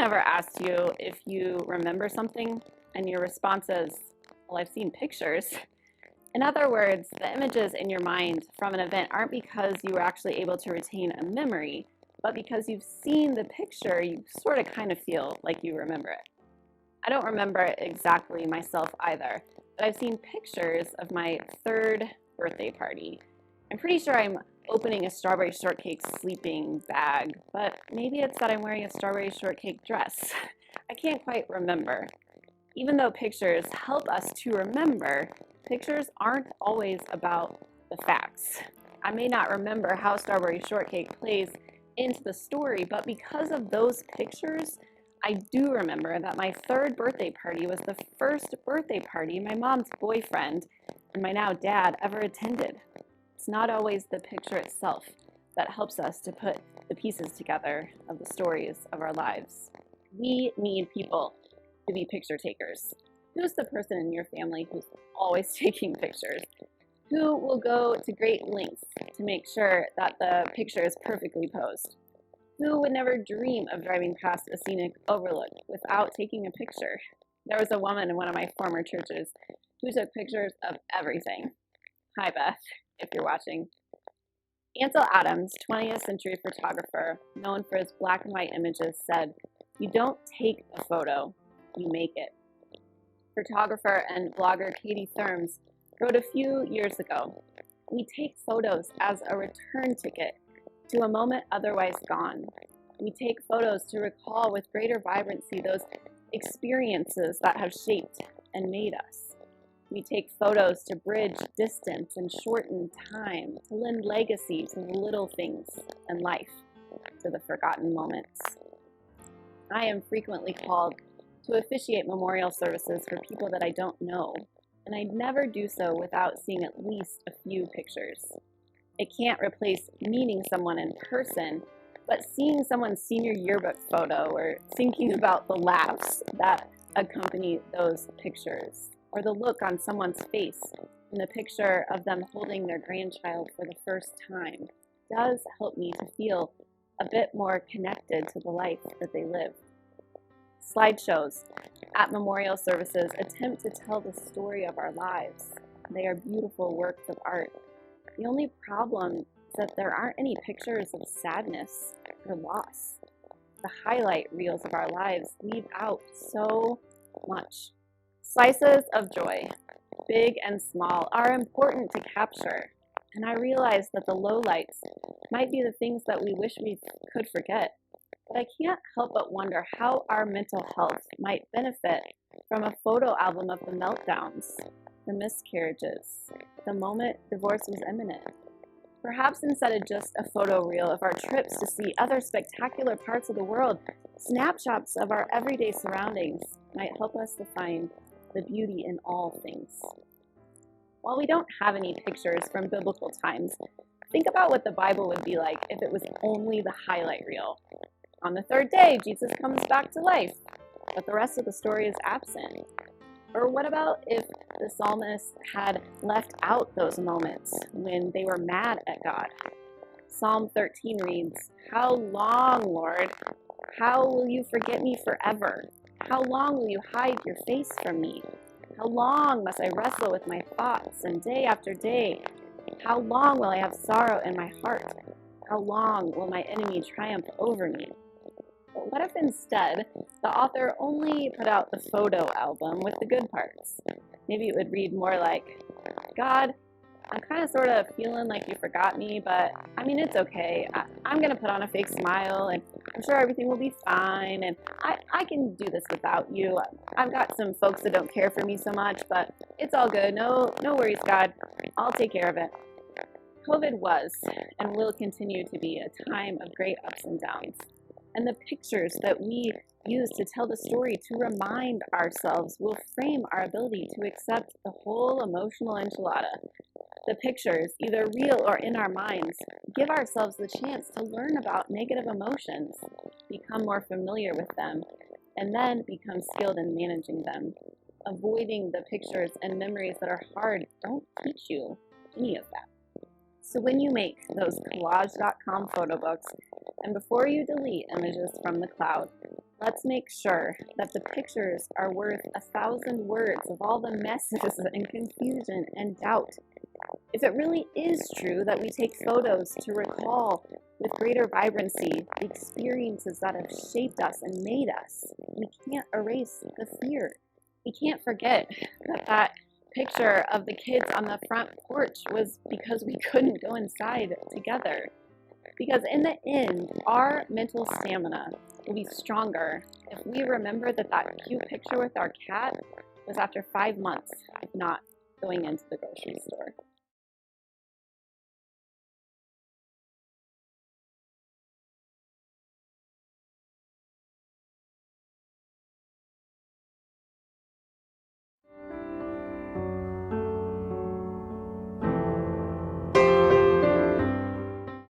ever asked you if you remember something and your response is, well, I've seen pictures? In other words, the images in your mind from an event aren't because you were actually able to retain a memory, but because you've seen the picture, you sort of kind of feel like you remember it. I don't remember it exactly myself either, but I've seen pictures of my third birthday party. I'm pretty sure I'm opening a strawberry shortcake sleeping bag, but maybe it's that I'm wearing a strawberry shortcake dress. I can't quite remember. Even though pictures help us to remember, pictures aren't always about the facts. I may not remember how strawberry shortcake plays into the story, but because of those pictures, I do remember that my third birthday party was the first birthday party my mom's boyfriend and my now dad ever attended. It's not always the picture itself that helps us to put the pieces together of the stories of our lives. We need people to be picture takers. Who's the person in your family who's always taking pictures? Who will go to great lengths to make sure that the picture is perfectly posed? Who would never dream of driving past a scenic overlook without taking a picture? There was a woman in one of my former churches who took pictures of everything. Hi, Beth, if you're watching. Ansel Adams, 20th century photographer, known for his black and white images, said, "You don't take a photo, you make it." Photographer and blogger Katie Therms wrote a few years ago, "We take photos as a return ticket to a moment otherwise gone. We take photos to recall with greater vibrancy those experiences that have shaped and made us. We take photos to bridge distance and shorten time, to lend legacy to the little things in life, to the forgotten moments." I am frequently called to officiate memorial services for people that I don't know, and I never do so without seeing at least a few pictures. It can't replace meeting someone in person, but seeing someone's senior yearbook photo or thinking about the laughs that accompany those pictures, or the look on someone's face in the picture of them holding their grandchild for the first time, does help me to feel a bit more connected to the life that they live. Slideshows at memorial services attempt to tell the story of our lives. They are beautiful works of art. The only problem is that there aren't any pictures of sadness or loss. The highlight reels of our lives leave out so much. Slices of joy, big and small, are important to capture, and I realize that the lowlights might be the things that we wish we could forget. But I can't help but wonder how our mental health might benefit from a photo album of the meltdowns, the miscarriages, the moment divorce was imminent. Perhaps instead of just a photo reel of our trips to see other spectacular parts of the world, snapshots of our everyday surroundings might help us to find the beauty in all things. While we don't have any pictures from biblical times, think about what the Bible would be like if it was only the highlight reel. On the third day, Jesus comes back to life, but the rest of the story is absent. Or what about if the psalmist had left out those moments when they were mad at God? Psalm 13 reads, "How long, Lord? How will you forget me forever? How long will you hide your face from me? How long must I wrestle with my thoughts, and day after day? How long will I have sorrow in my heart? How long will my enemy triumph over me?" But what if instead the author only put out the photo album with the good parts? Maybe it would read more like, "God, I'm kind of sort of feeling like you forgot me, but I mean, it's okay. I'm going to put on a fake smile, and I'm sure everything will be fine, and I can do this without you. I've got some folks that don't care for me so much, but it's all good. No worries, God. I'll take care of it." COVID was and will continue to be a time of great ups and downs. And the pictures that we use to tell the story, to remind ourselves, will frame our ability to accept the whole emotional enchilada. The pictures, either real or in our minds, give ourselves the chance to learn about negative emotions, become more familiar with them, and then become skilled in managing them. Avoiding the pictures and memories that are hard don't teach you any of that. So when you make those collage.com photo books, and before you delete images from the cloud, Let's make sure that the pictures are worth 1,000 words of all the messes and confusion and doubt. If it really is true that we take photos to recall with greater vibrancy the experiences that have shaped us and made us, we can't erase the fear. We can't forget that picture of the kids on the front porch was because we couldn't go inside together. Because in the end, our mental stamina will be stronger if we remember that cute picture with our cat was after 5 months of not going into the grocery store.